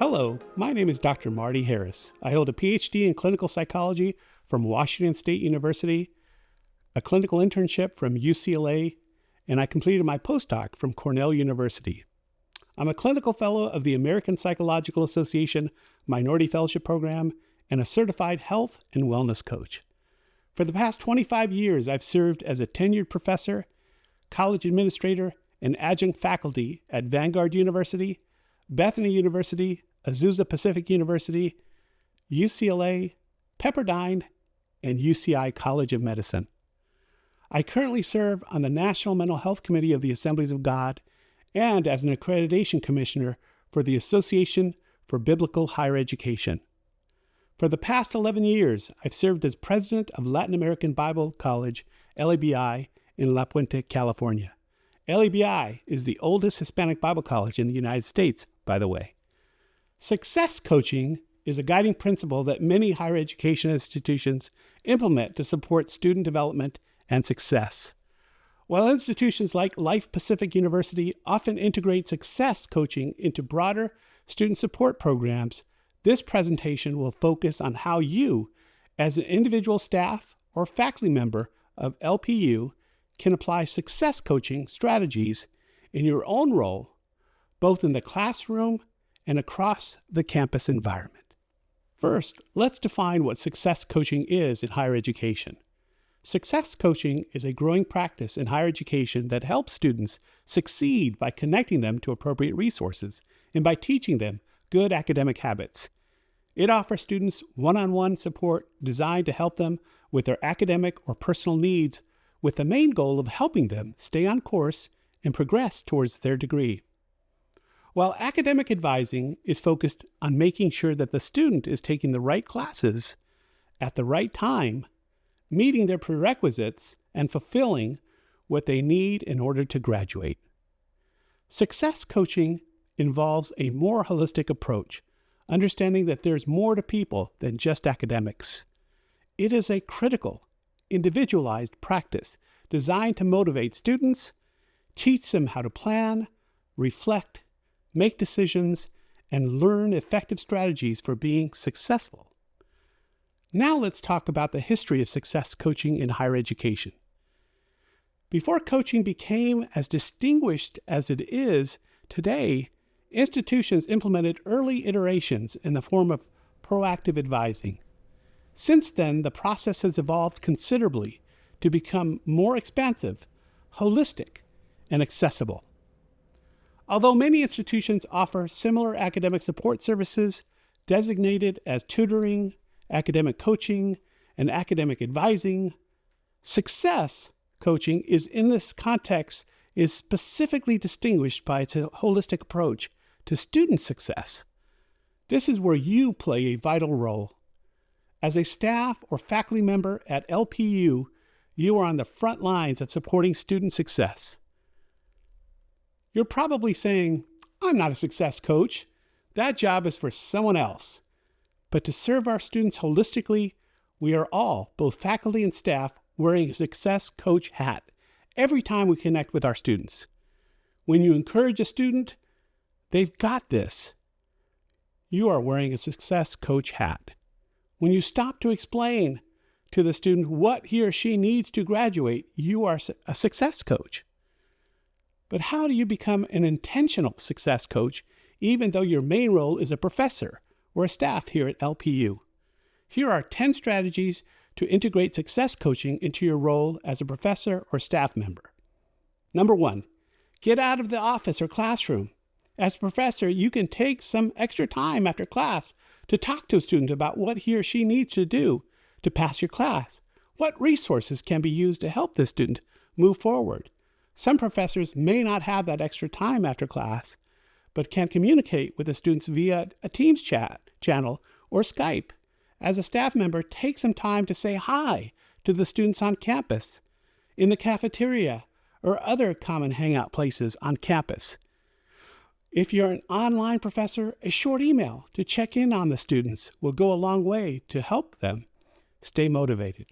Hello, my name is Dr. Marty Harris. I hold a PhD in clinical psychology from Washington State University, a clinical internship from UCLA, and I completed my postdoc from Cornell University. I'm a clinical fellow of the American Psychological Association Minority Fellowship Program and a certified health and wellness coach. For the past 25 years, I've served as a tenured professor, college administrator, and adjunct faculty at Vanguard University, Bethany University, Azusa Pacific University, UCLA, Pepperdine, and UCI College of Medicine. I currently serve on the National Mental Health Committee of the Assemblies of God and as an accreditation commissioner for the Association for Biblical Higher Education. For the past 11 years, I've served as president of Latin American Bible College, LABI, in La Puente, California. LABI is the oldest Hispanic Bible college in the United States, by the way. Success coaching is a guiding principle that many higher education institutions implement to support student development and success. While institutions like Life Pacific University often integrate success coaching into broader student support programs, this presentation will focus on how you, as an individual staff or faculty member of LPU, can apply success coaching strategies in your own role, both in the classroom and across the campus environment. First, let's define what success coaching is in higher education. Success coaching is a growing practice in higher education that helps students succeed by connecting them to appropriate resources and by teaching them good academic habits. It offers students one-on-one support designed to help them with their academic or personal needs, with the main goal of helping them stay on course and progress towards their degree. While academic advising is focused on making sure that the student is taking the right classes at the right time, meeting their prerequisites, and fulfilling what they need in order to graduate. Success coaching involves a more holistic approach, understanding that there's more to people than just academics. It is a critical, individualized practice designed to motivate students, teach them how to plan, reflect, make decisions, and learn effective strategies for being successful. Now let's talk about the history of success coaching in higher education. Before coaching became as distinguished as it is today, institutions implemented early iterations in the form of proactive advising. Since then, the process has evolved considerably to become more expansive, holistic, and accessible. Although many institutions offer similar academic support services designated as tutoring, academic coaching, and academic advising, success coaching in this context is specifically distinguished by its holistic approach to student success. This is where you play a vital role. As a staff or faculty member at LPU, you are on the front lines of supporting student success. You're probably saying, I'm not a success coach. That job is for someone else. But to serve our students holistically, we are all, both faculty and staff, wearing a success coach hat every time we connect with our students. When you encourage a student, they've got this. You are wearing a success coach hat. When you stop to explain to the student what he or she needs to graduate, you are a success coach. But how do you become an intentional success coach, even though your main role is a professor or a staff here at LPU? Here are 10 strategies to integrate success coaching into your role as a professor or staff member. Number 1, get out of the office or classroom. As a professor, you can take some extra time after class to talk to a student about what he or she needs to do to pass your class. What resources can be used to help this student move forward? Some professors may not have that extra time after class, but can communicate with the students via a Teams chat channel or Skype. As a staff member, take some time to say hi to the students on campus, in the cafeteria, or other common hangout places on campus. If you're an online professor, a short email to check in on the students will go a long way to help them stay motivated.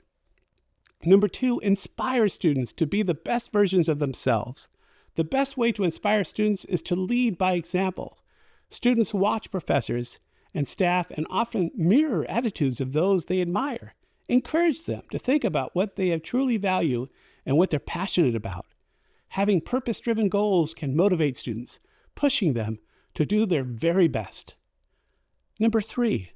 Number 2, inspire students to be the best versions of themselves. The best way to inspire students is to lead by example. Students watch professors and staff and often mirror attitudes of those they admire. Encourage them to think about what they have truly value and what they're passionate about. Having purpose-driven goals can motivate students, pushing them to do their very best. Number 3,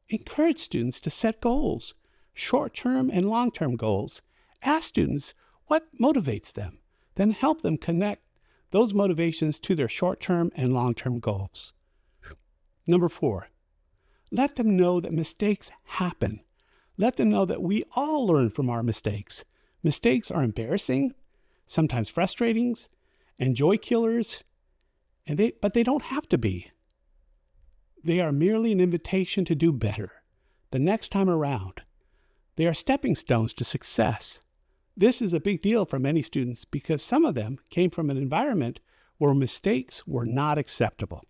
encourage students to set goals, short-term and long-term goals. Ask students what motivates them, then help them connect those motivations to their short-term and long-term goals. Number 4, let them know that mistakes happen. Let them know that we all learn from our mistakes. Mistakes are embarrassing, sometimes frustrating, and joy killers, but they don't have to be. They are merely an invitation to do better the next time around. They are stepping stones to success. This is a big deal for many students because some of them came from an environment where mistakes were not acceptable.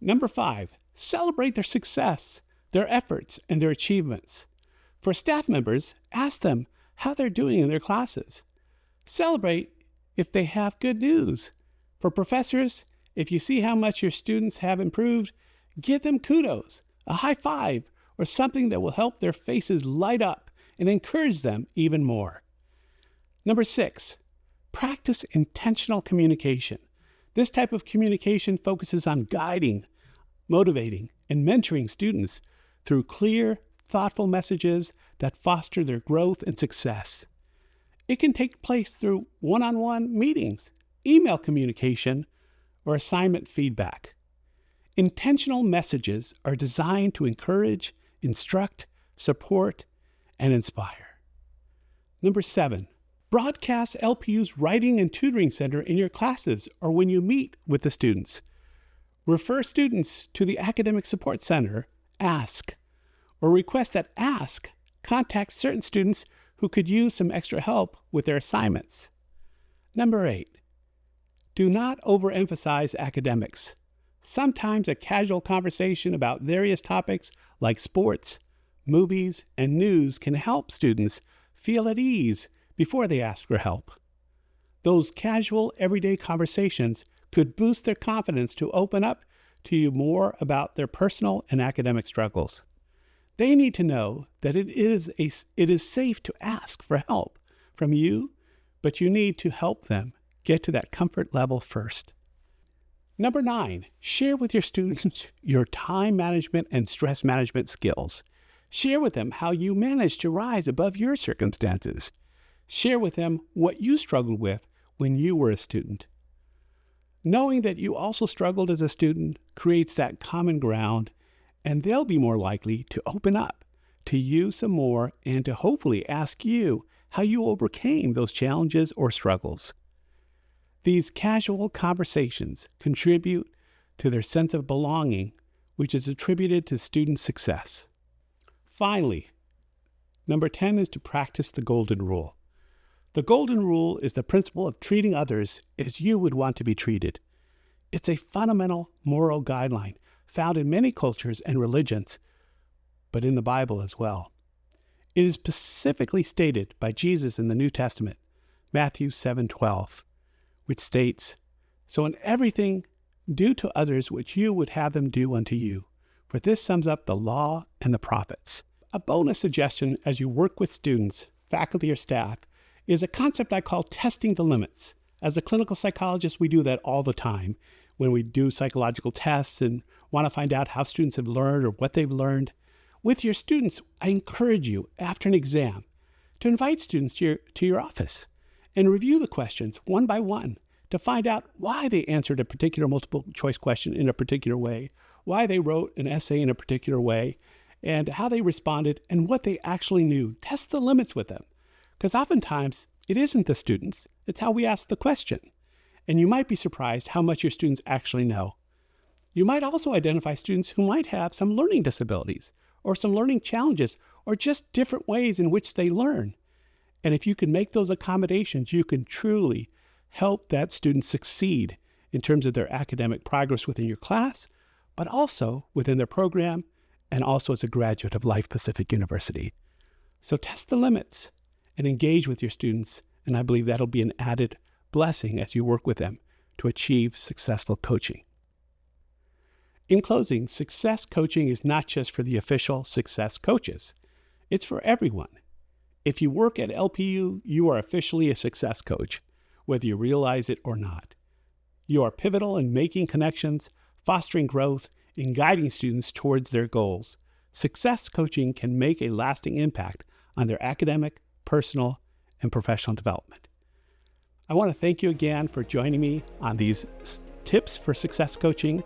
Number 5, celebrate their success, their efforts, and their achievements. For staff members, ask them how they're doing in their classes. Celebrate if they have good news. For professors, if you see how much your students have improved, give them kudos, a high five, or something that will help their faces light up and encourage them even more. Number 6, practice intentional communication. This type of communication focuses on guiding, motivating, and mentoring students through clear, thoughtful messages that foster their growth and success. It can take place through one-on-one meetings, email communication, or assignment feedback. Intentional messages are designed to encourage, instruct, support, and inspire. Number 7, broadcast LPU's Writing and Tutoring Center in your classes or when you meet with the students. Refer students to the Academic Support Center, ASK, or request that ASK contact certain students who could use some extra help with their assignments. Number 8, do not overemphasize academics. Sometimes a casual conversation about various topics like sports, movies, and news can help students feel at ease before they ask for help. Those casual, everyday conversations could boost their confidence to open up to you more about their personal and academic struggles. They need to know that it is safe to ask for help from you, but you need to help them get to that comfort level first. Number 9, share with your students your time management and stress management skills. Share with them how you managed to rise above your circumstances. Share with them what you struggled with when you were a student. Knowing that you also struggled as a student creates that common ground, and they'll be more likely to open up to you some more and to hopefully ask you how you overcame those challenges or struggles. These casual conversations contribute to their sense of belonging, which is attributed to student success. Finally, number 10 is to practice the Golden Rule. The Golden Rule is the principle of treating others as you would want to be treated. It's a fundamental moral guideline found in many cultures and religions, but in the Bible as well. It is specifically stated by Jesus in the New Testament, Matthew 7:12, which states, "So in everything, do to others what you would have them do unto you, for this sums up the law and the prophets." A bonus suggestion as you work with students, faculty, or staff is a concept I call testing the limits. As a clinical psychologist, we do that all the time when we do psychological tests and want to find out how students have learned or what they've learned. With your students, I encourage you, after an exam, to invite students to your office and review the questions one by one to find out why they answered a particular multiple choice question in a particular way, why they wrote an essay in a particular way, and how they responded and what they actually knew. Test the limits with them, because oftentimes it isn't the students, it's how we ask the question. And you might be surprised how much your students actually know. You might also identify students who might have some learning disabilities or some learning challenges or just different ways in which they learn. And if you can make those accommodations, you can truly help that student succeed in terms of their academic progress within your class, but also within their program and also as a graduate of Life Pacific University. So test the limits and engage with your students, and I believe that'll be an added blessing as you work with them to achieve successful coaching. In closing, success coaching is not just for the official success coaches. It's for everyone. If you work at LPU, you are officially a success coach, whether you realize it or not. You are pivotal in making connections, fostering growth, and guiding students towards their goals. Success coaching can make a lasting impact on their academic, personal, and professional development. I want to thank you again for joining me on these tips for success coaching.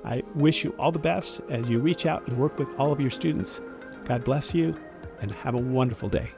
I wish you all the best as you reach out and work with all of your students. God bless you and have a wonderful day.